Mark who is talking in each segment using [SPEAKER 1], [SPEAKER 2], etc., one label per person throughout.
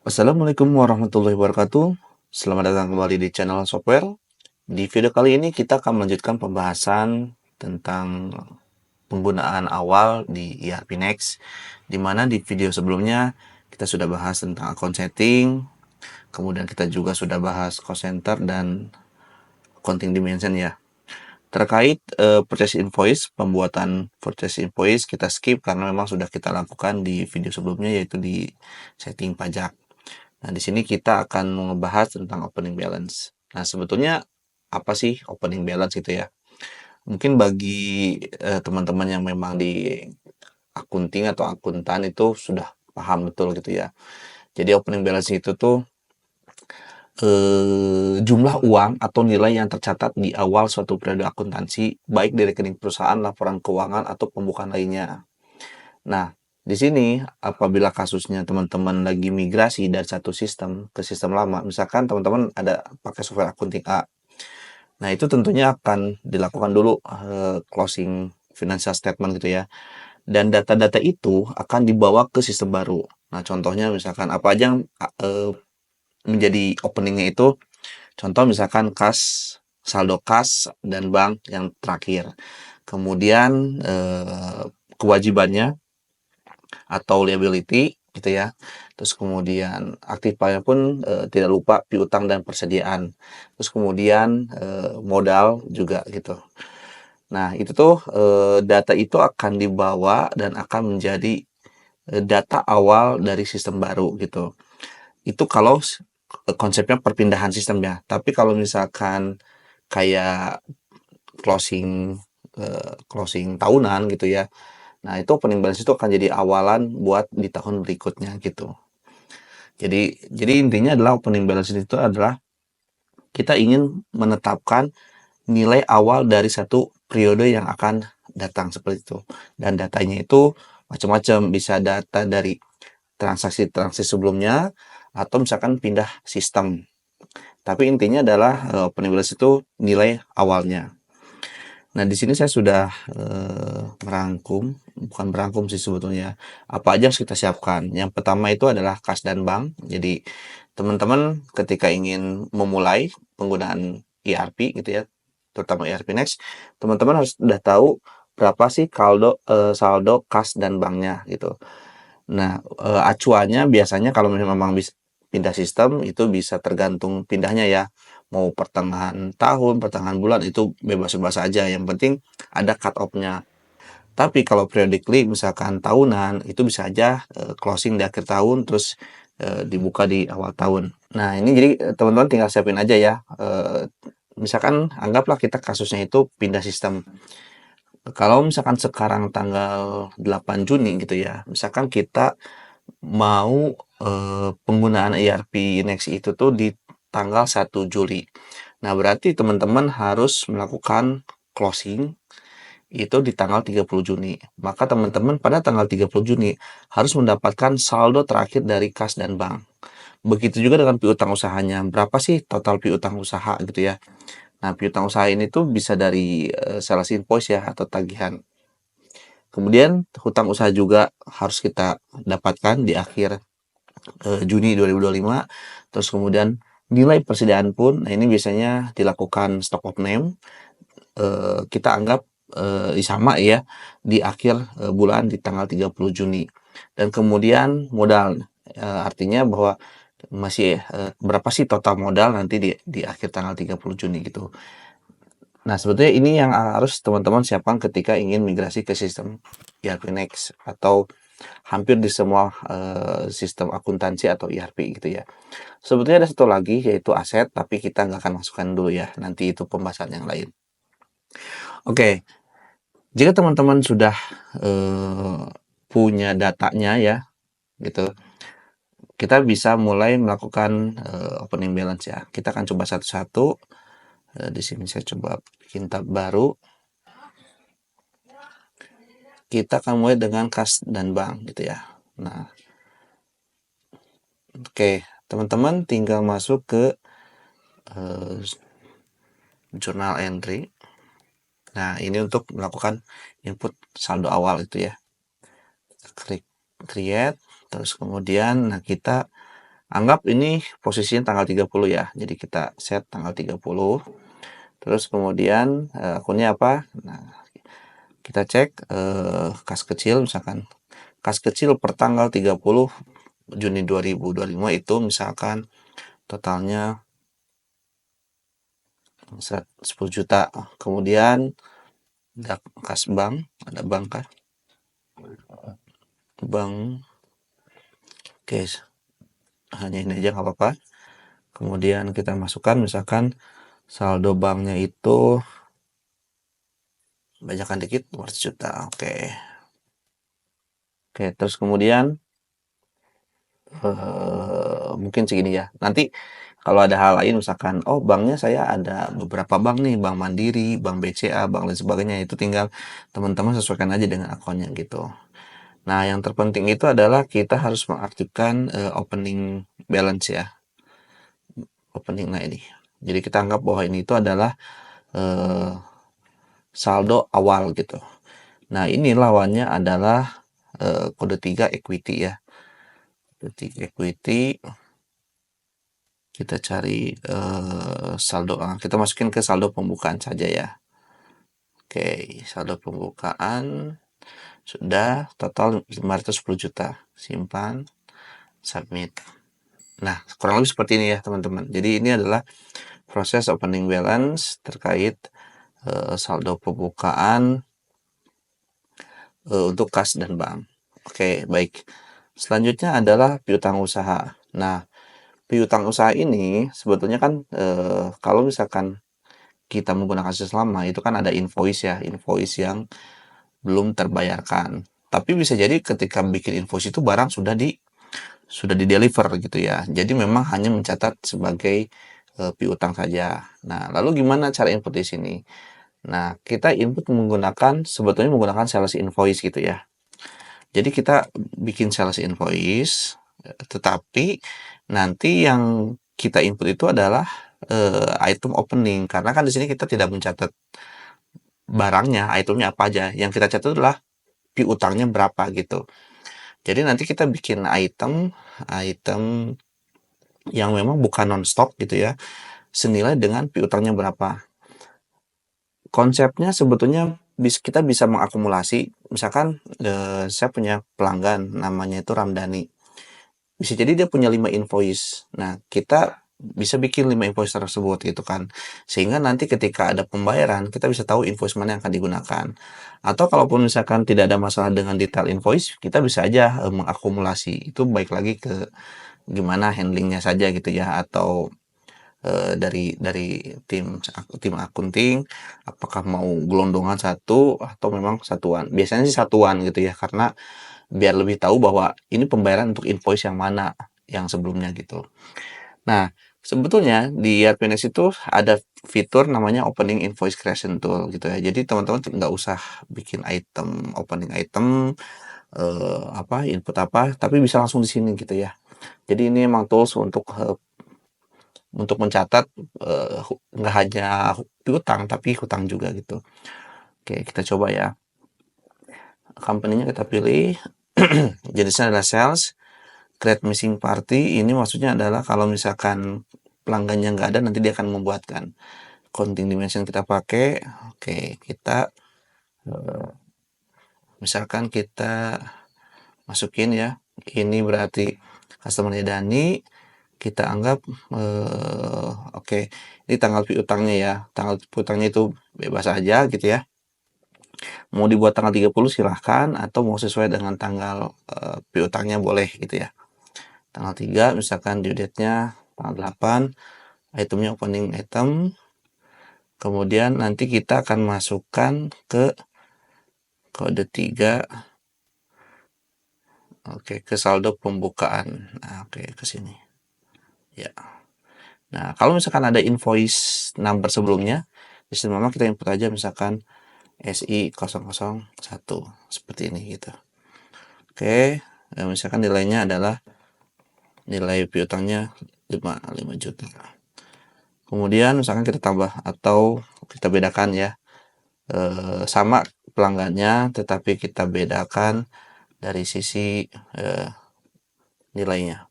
[SPEAKER 1] Assalamualaikum warahmatullahi wabarakatuh. Selamat datang kembali di channel software. Di video kali ini kita akan melanjutkan pembahasan tentang penggunaan awal di ERP Next, di mana di video sebelumnya kita sudah bahas tentang account setting, kemudian kita juga sudah bahas cost center dan accounting dimension ya. Terkait purchase invoice, pembuatan purchase invoice kita skip karena memang sudah kita lakukan di video sebelumnya, yaitu di setting pajak. Nah, di sini kita akan membahas tentang opening balance. Nah, sebetulnya apa sih opening balance itu ya? Mungkin bagi teman-teman yang memang di akunting atau akuntan itu sudah paham betul gitu ya. Jadi opening balance itu tuh jumlah uang atau nilai yang tercatat di awal suatu periode akuntansi, baik di rekening perusahaan, laporan keuangan, atau pembukaan lainnya. Nah, di sini apabila kasusnya teman-teman lagi migrasi dari satu sistem ke sistem lama, misalkan teman-teman ada pakai software akunting A. Nah, itu tentunya akan dilakukan dulu closing financial statement gitu ya. Dan data-data itu akan dibawa ke sistem baru. Nah, contohnya misalkan apa aja yang menjadi openingnya itu, contoh misalkan kas, saldo kas, dan bank yang terakhir. Kemudian kewajibannya atau liability gitu ya. Terus kemudian aktifanya pun tidak lupa piutang dan persediaan. Terus kemudian modal juga gitu. Nah, itu tuh data itu akan dibawa dan akan menjadi data awal dari sistem baru gitu. Itu kalau konsepnya perpindahan sistem ya. Tapi kalau misalkan kayak closing closing tahunan gitu ya. Nah, itu opening balance itu akan jadi awalan buat di tahun berikutnya gitu. Jadi intinya adalah opening balance itu adalah kita ingin menetapkan nilai awal dari satu periode yang akan datang seperti itu. Dan datanya itu macam-macam, bisa data dari transaksi-transaksi sebelumnya atau misalkan pindah sistem. Tapi intinya adalah opening balance itu nilai awalnya. Nah, di sini saya sudah merangkum, bukan merangkum sih sebetulnya, apa aja harus kita siapkan. Yang pertama itu adalah kas dan bank. Jadi, teman-teman ketika ingin memulai penggunaan ERP gitu ya, terutama ERP Next, teman-teman harus sudah tahu berapa sih saldo kas dan banknya gitu. Nah, acuannya biasanya kalau memang bisa pindah sistem itu bisa tergantung pindahnya ya. Mau pertengahan tahun, pertengahan bulan itu bebas-bebas aja. Yang penting ada cut off-nya. Tapi kalau periodically misalkan tahunan itu bisa aja closing di akhir tahun terus dibuka di awal tahun. Nah, ini jadi teman-teman tinggal siapin aja ya. Misalkan anggaplah kita kasusnya itu pindah sistem. Kalau misalkan sekarang tanggal 8 Juni gitu ya, misalkan kita mau penggunaan ERP Next itu tuh di tanggal 1 Juli. Nah, berarti teman-teman harus melakukan closing itu di tanggal 30 Juni. Maka teman-teman pada tanggal 30 Juni harus mendapatkan saldo terakhir dari kas dan bank. Begitu juga dengan piutang usahanya. Berapa sih total piutang usaha gitu ya. Nah, piutang usaha ini tuh bisa dari sales invoice ya atau tagihan. Kemudian hutang usaha juga harus kita dapatkan di akhir Juni 2025. Terus kemudian nilai persediaan pun, nah ini biasanya dilakukan stock of name. Kita anggap sama ya di akhir bulan di tanggal 30 Juni. Dan kemudian modal, artinya bahwa masih berapa sih total modal nanti di akhir tanggal 30 Juni gitu. Nah, sebetulnya ini yang harus teman-teman siapkan ketika ingin migrasi ke sistem ERP Next atau hampir di semua sistem akuntansi atau ERP gitu ya. Sebetulnya ada satu lagi yaitu aset, tapi kita nggak akan masukkan dulu ya. Nanti itu pembahasan yang lain. Oke, jika teman-teman sudah punya datanya ya, gitu, kita bisa mulai melakukan opening balance ya. Kita akan coba satu-satu. Di sini saya coba bikin tab baru. Kita akan mulai dengan kas dan bank gitu ya. Nah, oke, teman-teman tinggal masuk ke journal entry. Nah, ini untuk melakukan input saldo awal itu ya. Klik create, terus kemudian nah kita Anggap ini posisinya tanggal 30 ya. Jadi kita set tanggal 30. Terus kemudian akunnya apa? Nah, kita cek kas kecil misalkan. Kas kecil per tanggal 30 Juni 2025 itu misalkan totalnya 10 juta. Kemudian ada kas bank, ada bank kah? Bank. Oke, hanya ini aja nggak apa-apa. Kemudian kita masukkan misalkan saldo banknya itu banyakkan dikit 200 juta. Oke. Oke, terus kemudian mungkin segini ya. Nanti kalau ada hal lain misalkan, oh banknya saya ada beberapa bank nih, Bank Mandiri, Bank BCA, bank lain sebagainya, itu tinggal teman-teman sesuaikan aja dengan akunnya gitu. Nah, yang terpenting itu adalah kita harus mengaktifkan opening balance ya. Opening, nah ini. Jadi kita anggap bahwa ini itu adalah eh, saldo awal gitu. Nah, ini lawannya adalah kode 3 equity ya. Kode 3 equity, kita cari saldo, kita masukin ke saldo pembukaan saja ya. Oke, saldo pembukaan sudah total 510 juta. Simpan, submit. Nah, kurang lebih seperti ini ya teman-teman. Jadi ini adalah proses opening balance terkait saldo pembukaan untuk kas dan bank. Oke, baik. Selanjutnya adalah piutang usaha. Nah, piutang usaha ini sebetulnya kan kalau misalkan kita menggunakan sistem lama itu kan ada invoice ya, invoice yang belum terbayarkan. Tapi bisa jadi ketika bikin invoice itu barang sudah di deliver gitu ya. Jadi memang hanya mencatat sebagai piutang saja. Nah, lalu gimana cara input di sini? Nah, kita input sebetulnya menggunakan sales invoice gitu ya. Jadi kita bikin sales invoice, tetapi nanti yang kita input itu adalah item opening, karena kan di sini kita tidak mencatat barangnya, itemnya apa aja. Yang kita catat adalah piutangnya berapa gitu. Jadi nanti kita bikin item yang memang bukan non-stop gitu ya, senilai dengan piutangnya berapa. Konsepnya sebetulnya kita bisa mengakumulasi, misalkan saya punya pelanggan namanya itu Ramdhani. Bisa jadi dia punya 5 invoice. Nah, kita bisa bikin 5 invoice tersebut gitu kan. Sehingga nanti ketika ada pembayaran, kita bisa tahu invoice mana yang akan digunakan. Atau kalaupun misalkan tidak ada masalah dengan detail invoice, kita bisa aja mengakumulasi. Itu baik lagi ke gimana handlingnya saja gitu ya, atau dari tim akunting, apakah mau gelondongan satu atau memang satuan. Biasanya sih satuan gitu ya, karena biar lebih tahu bahwa ini pembayaran untuk invoice yang mana yang sebelumnya gitu. Nah, sebetulnya di AdPNS itu ada fitur namanya opening invoice creation tool gitu ya. Jadi teman-teman nggak usah bikin opening item, input apa, tapi bisa langsung di sini gitu ya. Jadi ini memang tools untuk mencatat nggak hanya piutang tapi hutang juga gitu. Oke, kita coba ya. Company-nya kita pilih. Jenisnya adalah sales. Create missing party, ini maksudnya adalah kalau misalkan pelanggannya nggak ada, nanti dia akan membuatkan. Counting dimension kita pakai. Oke, kita misalkan kita masukin ya. Ini berarti customer-nya Dani. Kita anggap oke, ini tanggal piutangnya ya. Tanggal piutangnya itu bebas aja gitu ya. Mau dibuat tanggal 30 silahkan, atau mau sesuai dengan tanggal piutangnya boleh gitu ya. Tanggal 3 misalkan due date-nya tanggal 8, itemnya opening item, kemudian nanti kita akan masukkan ke kode 3, oke, ke saldo pembukaan. Nah, oke, ke sini ya. Nah, kalau misalkan ada invoice number sebelumnya, di sini memang kita input aja misalkan SI001 seperti ini gitu. Oke, misalkan nilainya adalah nilai piutangnya 5 juta. Kemudian misalkan kita tambah atau kita bedakan ya, sama pelanggannya tetapi kita bedakan dari sisi nilainya.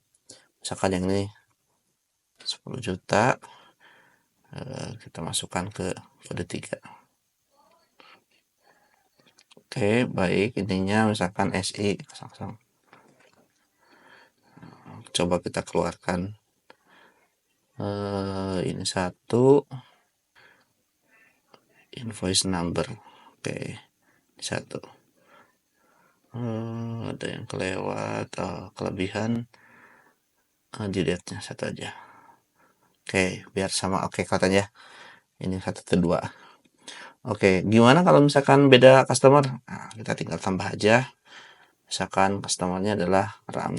[SPEAKER 1] Misalkan yang ini 10 juta, kita masukkan ke kode 3. Oke, baik, ininya misalkan SI 00. Coba kita keluarkan ini satu invoice number. Oke, satu. Ada yang kelewat, kelebihan, dilihatnya satu aja. Oke, biar sama. Oke, katanya ini 1 2. Oke, gimana kalau misalkan beda customer? Nah, kita tinggal tambah aja. Misalkan customernya adalah Ram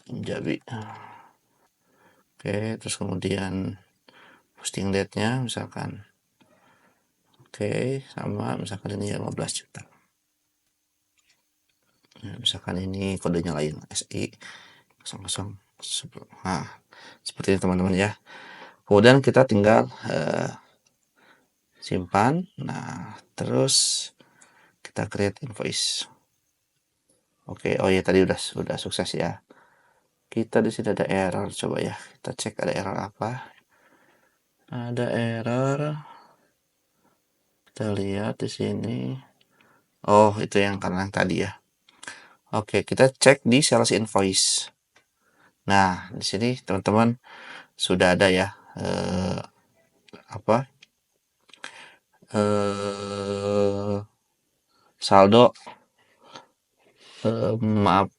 [SPEAKER 1] Jabi. Oke, terus kemudian posting date-nya misalkan. Oke, sama misalkan ini 15 juta. Nah, misalkan ini kodenya lain, SI 00. Nah, seperti itu teman-teman ya. Kemudian kita tinggal simpan. Nah, terus kita create invoice. Oke, oh ya tadi udah sukses ya. Kita di sini ada error, coba ya. Kita cek ada error apa. Ada error. Kita lihat di sini. Oh, itu yang karena yang tadi ya. Oke, kita cek di sales invoice. Nah, di sini teman-teman sudah ada ya saldo maaf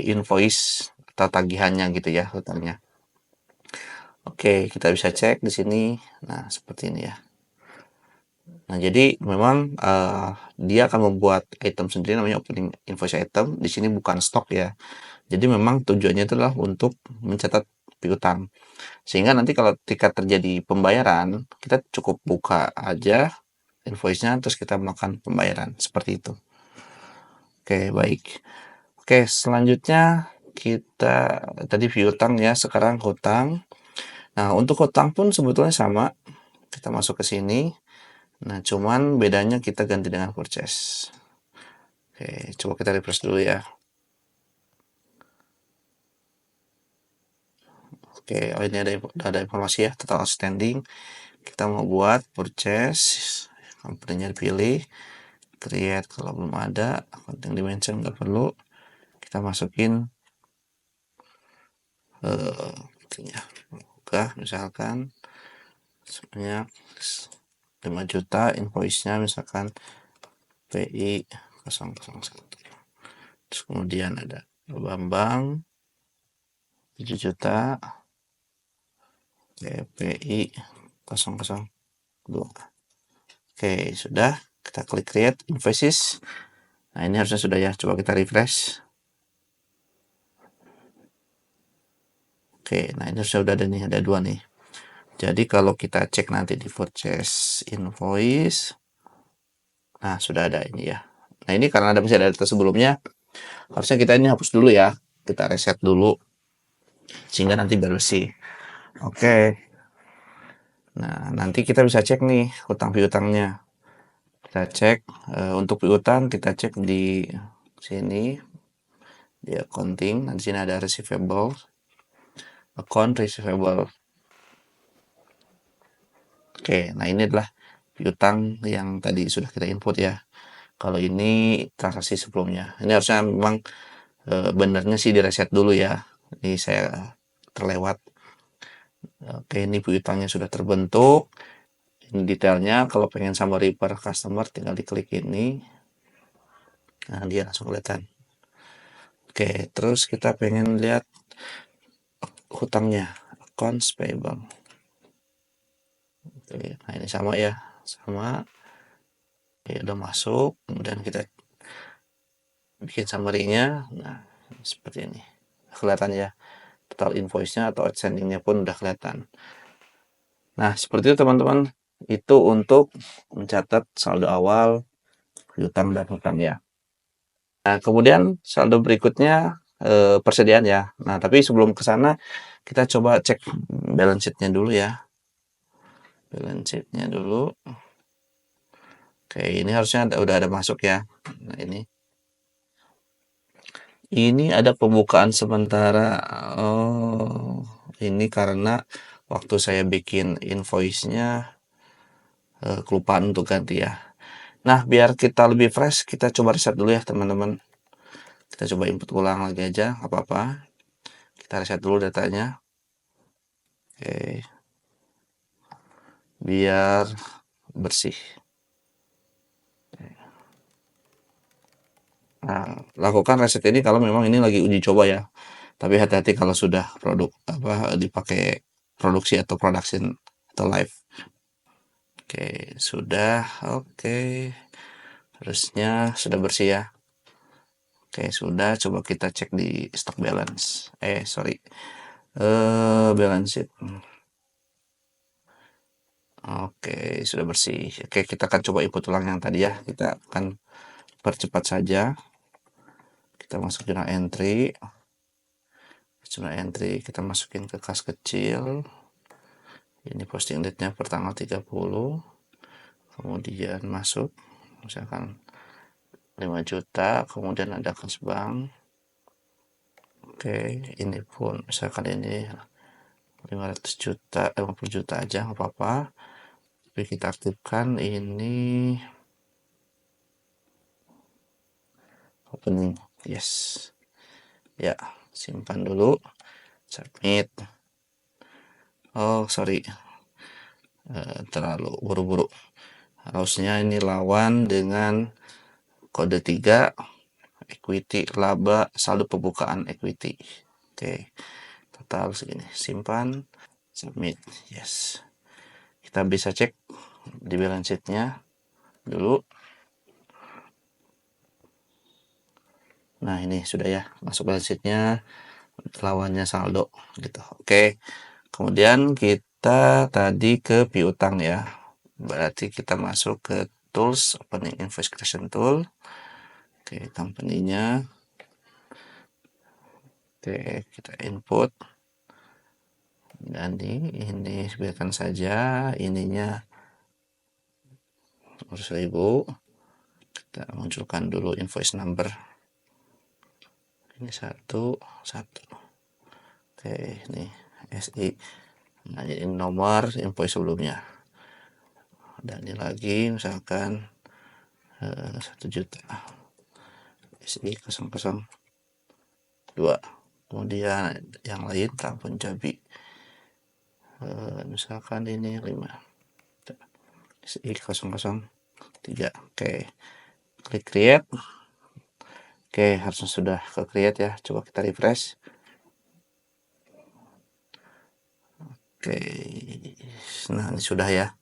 [SPEAKER 1] invoice atau tagihannya gitu ya hutangnya. Oke, kita bisa cek di sini. Nah, seperti ini ya. Nah, jadi memang dia akan membuat item sendiri namanya opening invoice item. Di sini bukan stok ya. Jadi memang tujuannya itu adalah untuk mencatat piutang. Sehingga nanti kalau ketika terjadi pembayaran, kita cukup buka aja invoice-nya terus kita melakukan pembayaran. Seperti itu. Oke, baik. Oke, selanjutnya kita tadi piutang ya, sekarang hutang. Nah, untuk hutang pun sebetulnya sama. Kita masuk ke sini. Nah, cuman bedanya kita ganti dengan purchase. Oke, coba kita refresh dulu ya. Oke, oh ini ada informasi ya, total outstanding. Kita mau buat purchase, company-nya dipilih, create kalau belum ada, accounting dimension nggak perlu. Kita masukin buka misalkan sebanyak 5 juta, invoice-nya misalkan PI 001. Terus kemudian ada Bambang 7 juta, PI 002. Oke, sudah. Kita klik create invoices. Nah, ini harusnya sudah ya. Coba kita refresh. Oke, nah ini sudah ada nih, ada 2 nih. Jadi kalau kita cek nanti di purchase invoice, nah sudah ada ini ya. Nah ini karena ada masih ada data sebelumnya, harusnya kita ini hapus dulu ya. Kita reset dulu, sehingga nanti biar bersih. Oke. Nah, nanti kita bisa cek nih hutang piutangnya. Kita cek untuk piutang, kita cek di sini di accounting. Nah, di sini ada receivable, account receivable. Oke, nah ini adalah piutang yang tadi sudah kita input ya. Kalau ini transaksi sebelumnya. Ini harusnya memang benernya sih direset dulu ya. Ini saya terlewat. Oke, ini piutangnya sudah terbentuk. Ini detailnya. Kalau pengen summary per customer, tinggal diklik ini. Nah, dia langsung kelihatan. Oke, terus kita pengen lihat hutangnya, accounts payable. Oke, nah ini sama ya, sama. Oke, udah masuk. Kemudian kita bikin summary-nya. Nah, seperti ini. Kelihatan ya, total invoice-nya atau outstanding-nya pun udah kelihatan. Nah, seperti itu teman-teman. Itu untuk mencatat saldo awal, piutang dan hutang ya. Nah, kemudian saldo berikutnya persediaan ya. Nah, tapi sebelum ke sana kita coba cek balance sheet-nya dulu ya. Balance sheet-nya dulu. Oke, ini harusnya udah ada masuk ya. Nah, ini. Ini ada pembukaan sementara. Oh, ini karena waktu saya bikin invoice-nya kelupaan untuk ganti ya. Nah, biar kita lebih fresh, kita coba reset dulu ya teman-teman. Kita coba input ulang lagi aja, nggak apa-apa. Kita reset dulu datanya. Oke, biar bersih. Nah, lakukan reset ini kalau memang ini lagi uji coba ya. Tapi hati-hati kalau sudah produk apa dipakai produksi atau production atau live. Oke, sudah. Oke. Harusnya sudah bersih ya. Oke, sudah. Coba kita cek di stock balance. Sorry. Balance sheet. Oke, sudah bersih. Oke, kita akan coba input ulang yang tadi ya. Kita akan percepat saja. Kita masuk jurnal entry. Jurnal entry kita masukin ke kas kecil. Ini posting date-nya per tanggal 30. Kemudian masuk misalkan 5 juta, kemudian ada kas bank. Oke, ini pun misalkan ini 500 juta, 50 juta aja nggak apa-apa. Tapi kita aktifkan ini opening. Yes. Ya, simpan dulu. Submit. Oh, sorry. Terlalu buru-buru. Harusnya ini lawan dengan kode 3 equity laba saldo pembukaan equity. Oke. Total segini. Simpan, submit. Yes. Kita bisa cek di balance sheet-nya dulu. Nah, ini sudah ya, masuk balance sheet-nya, lawannya saldo gitu. Oke. Kemudian kita tadi ke piutang ya. Berarti kita masuk ke tools, opening invoice creation tool. Oke, company-nya. Oke, kita input. Dan ini biarkan saja, ininya 100.000. Kita munculkan dulu invoice number. Ini 1. Oke, ini SI. Nah, ini nomor invoice sebelumnya. Dan ini lagi misalkan 1 juta. SI 002. Kemudian yang lain Tambun Jambi. Misalkan ini 5. SI 003. Oke. Klik create. Oke, harusnya sudah ke create ya. Coba kita refresh. Oke. Nah, ini sudah ya.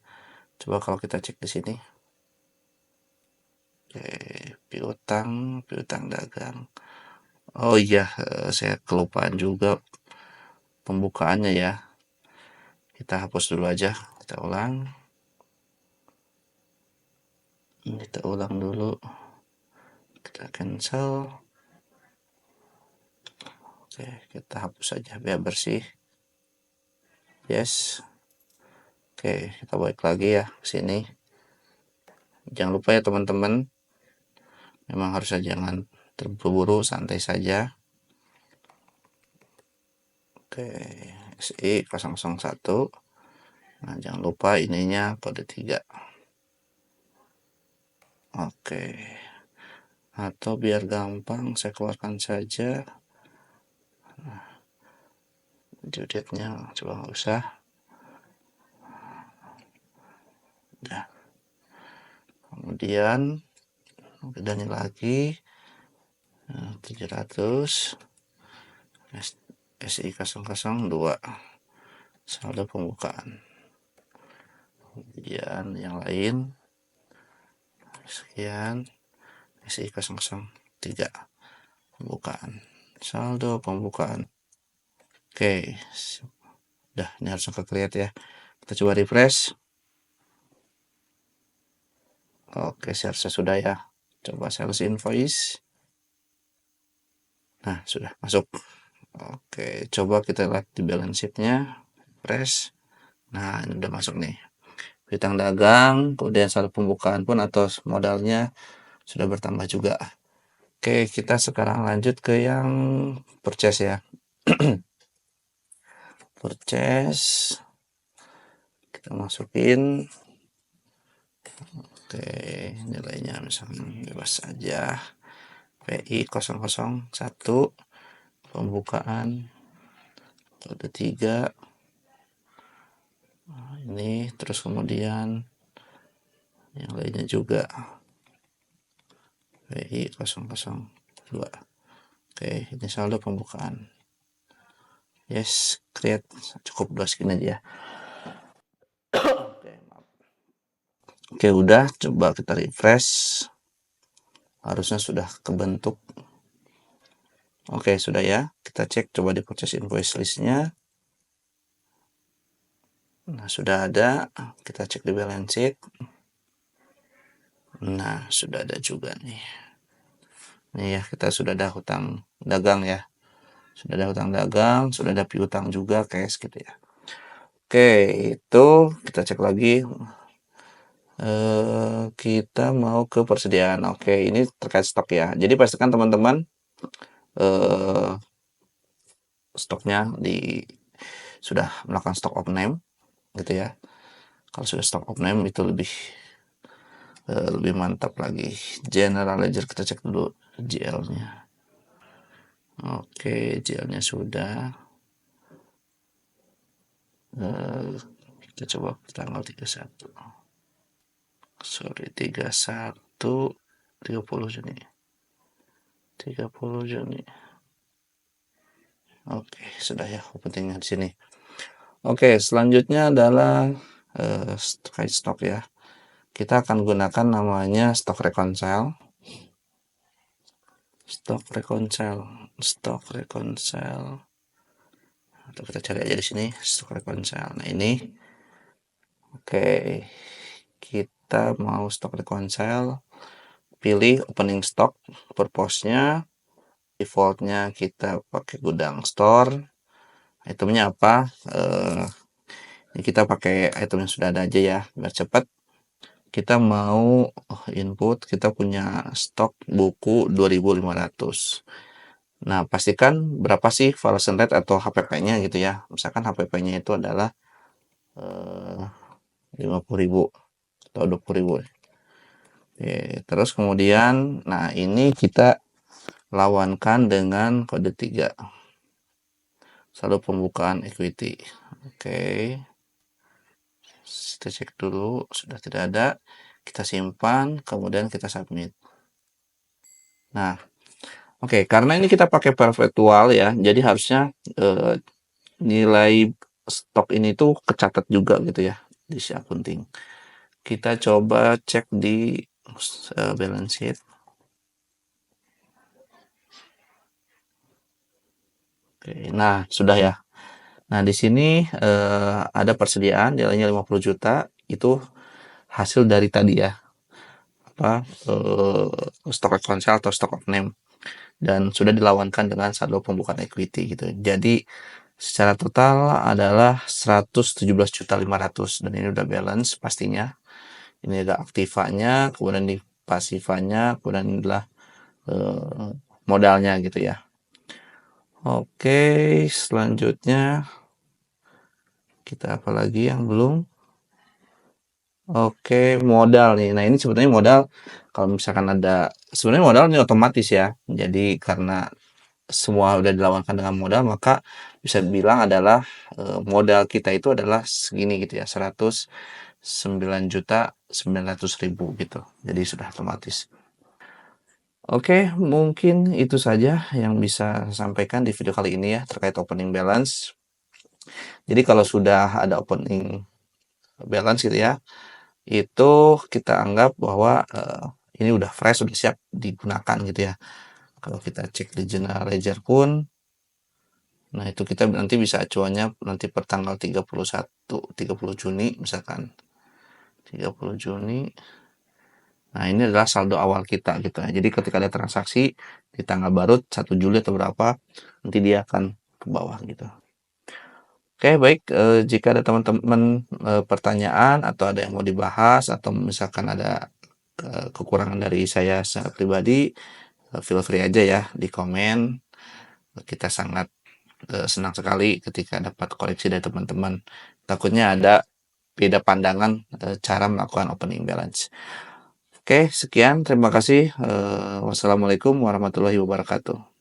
[SPEAKER 1] Coba kalau kita cek di sini. Oke, piutang dagang. Oh iya, saya kelupaan juga pembukaannya ya. Kita hapus dulu aja. Kita ulang. Kita ulang dulu. Kita cancel. Oke, kita hapus saja biar bersih. Yes. Oke, kita balik lagi ya ke sini. Jangan lupa ya teman-teman. Memang harusnya jangan terburu-buru, santai saja. Oke, SI 001. Nah, jangan lupa ininya kode 3. Oke. Atau biar gampang saya keluarkan saja. Due date-nya coba nggak usah. Udah. Kemudian bedanya lagi 700 SI 002 saldo pembukaan. Kemudian yang lain sekian SI 003 pembukaan saldo pembukaan. Oke, udah ini harus ke create ya. Kita coba refresh. Oke, seharusnya sudah ya. Coba sales invoice. Nah, sudah masuk. Oke, coba kita lihat di balance sheet-nya. Refresh. Nah, ini udah masuk nih. Piutang dagang, kemudian saldo pembukaan pun atau modalnya sudah bertambah juga. Oke, kita sekarang lanjut ke yang purchase ya. Purchase, kita masukin. Oke, nilainya misalnya bebas aja. PI 001, pembukaan kode 3. Nah, ini terus kemudian yang lainnya juga. PI 002. Oke, ini saldo pembukaan. Yes, create, cukup 2 skin aja ya. Oke, maaf. Oke, udah, coba kita refresh. Harusnya sudah kebentuk. Oke, sudah ya. Kita cek coba di purchase invoice list-nya. Nah, sudah ada. Kita cek di balance sheet. Nah, sudah ada juga nih. Nih ya, kita sudah ada hutang dagang ya. Sudah ada hutang dagang, sudah ada piutang juga, cash gitu ya. Oke, itu kita cek lagi. Kita mau ke persediaan. Oke, ini terkait stok ya. Jadi pastikan teman-teman stoknya sudah melakukan stock of name gitu ya. Kalau sudah stock of name itu lebih mantap lagi. General ledger kita cek dulu GL-nya. Oke, GL-nya sudah. Kita coba tanggal 31. Sorry, 31 30 Juni. 30 Juni. Oke, sudah ya, pentingnya di sini. Oke, selanjutnya adalah terkait stok ya. Kita akan gunakan namanya stock reconcile. Stock reconcile. Atau kita cari aja di sini stock reconcile. Nah, ini. Oke. Kita mau stock reconcile. Pilih opening stock, purpose-nya. Default-nya kita pakai gudang store. Itemnya apa? Ini kita pakai item yang sudah ada aja ya, biar cepat. Kita mau input, kita punya stok buku 2500. Nah, pastikan berapa sih valuation rate atau HPP-nya gitu ya. Misalkan HPP-nya itu adalah 50.000 atau 20.000. Oke, terus kemudian, nah ini kita lawankan dengan kode 3. Saldo pembukaan equity. Oke. Kita cek dulu, sudah tidak ada. Kita simpan, kemudian kita submit. Nah, oke, karena ini kita pakai perpetual ya, jadi harusnya nilai stok ini tuh kecatat juga gitu ya di si accounting. Kita coba cek di balance sheet. Oke, nah sudah ya. Nah, di sini ada persediaan nilainya 50 juta, itu hasil dari tadi ya. Stock reconcile atau stock of name. Dan sudah dilawankan dengan saldo pembukaan equity gitu. Jadi secara total adalah 117.500.000 dan ini udah balance pastinya. Ini ada aktivanya, kemudian di pasifanya, kemudian ini adalah modalnya gitu ya. Oke, selanjutnya kita apa lagi yang belum? Oke, modal nih. Nah, ini sebetulnya modal kalau misalkan sebenarnya modal ini otomatis ya. Jadi karena semua udah dilawankan dengan modal, maka bisa dibilang adalah modal kita itu adalah segini gitu ya, 109.900.000 gitu. Jadi sudah otomatis. Oke, mungkin itu saja yang bisa saya sampaikan di video kali ini ya terkait opening balance. Jadi kalau sudah ada opening balance gitu ya, itu kita anggap bahwa ini udah fresh, udah siap digunakan gitu ya. Kalau kita cek di general ledger pun, nah itu kita nanti bisa acuannya nanti per tanggal 30 Juni misalkan. 30 Juni. Nah, ini adalah saldo awal kita gitu ya. Jadi ketika ada transaksi di tanggal baru 1 Juli atau berapa, nanti dia akan ke bawah gitu. Oke, baik. Jika ada teman-teman pertanyaan atau ada yang mau dibahas atau misalkan ada kekurangan dari saya secara pribadi, feel free aja ya di komen. Kita sangat senang sekali ketika dapat koreksi dari teman-teman. Takutnya ada beda pandangan cara melakukan opening balance. Oke, sekian. Terima kasih. Wassalamualaikum warahmatullahi wabarakatuh.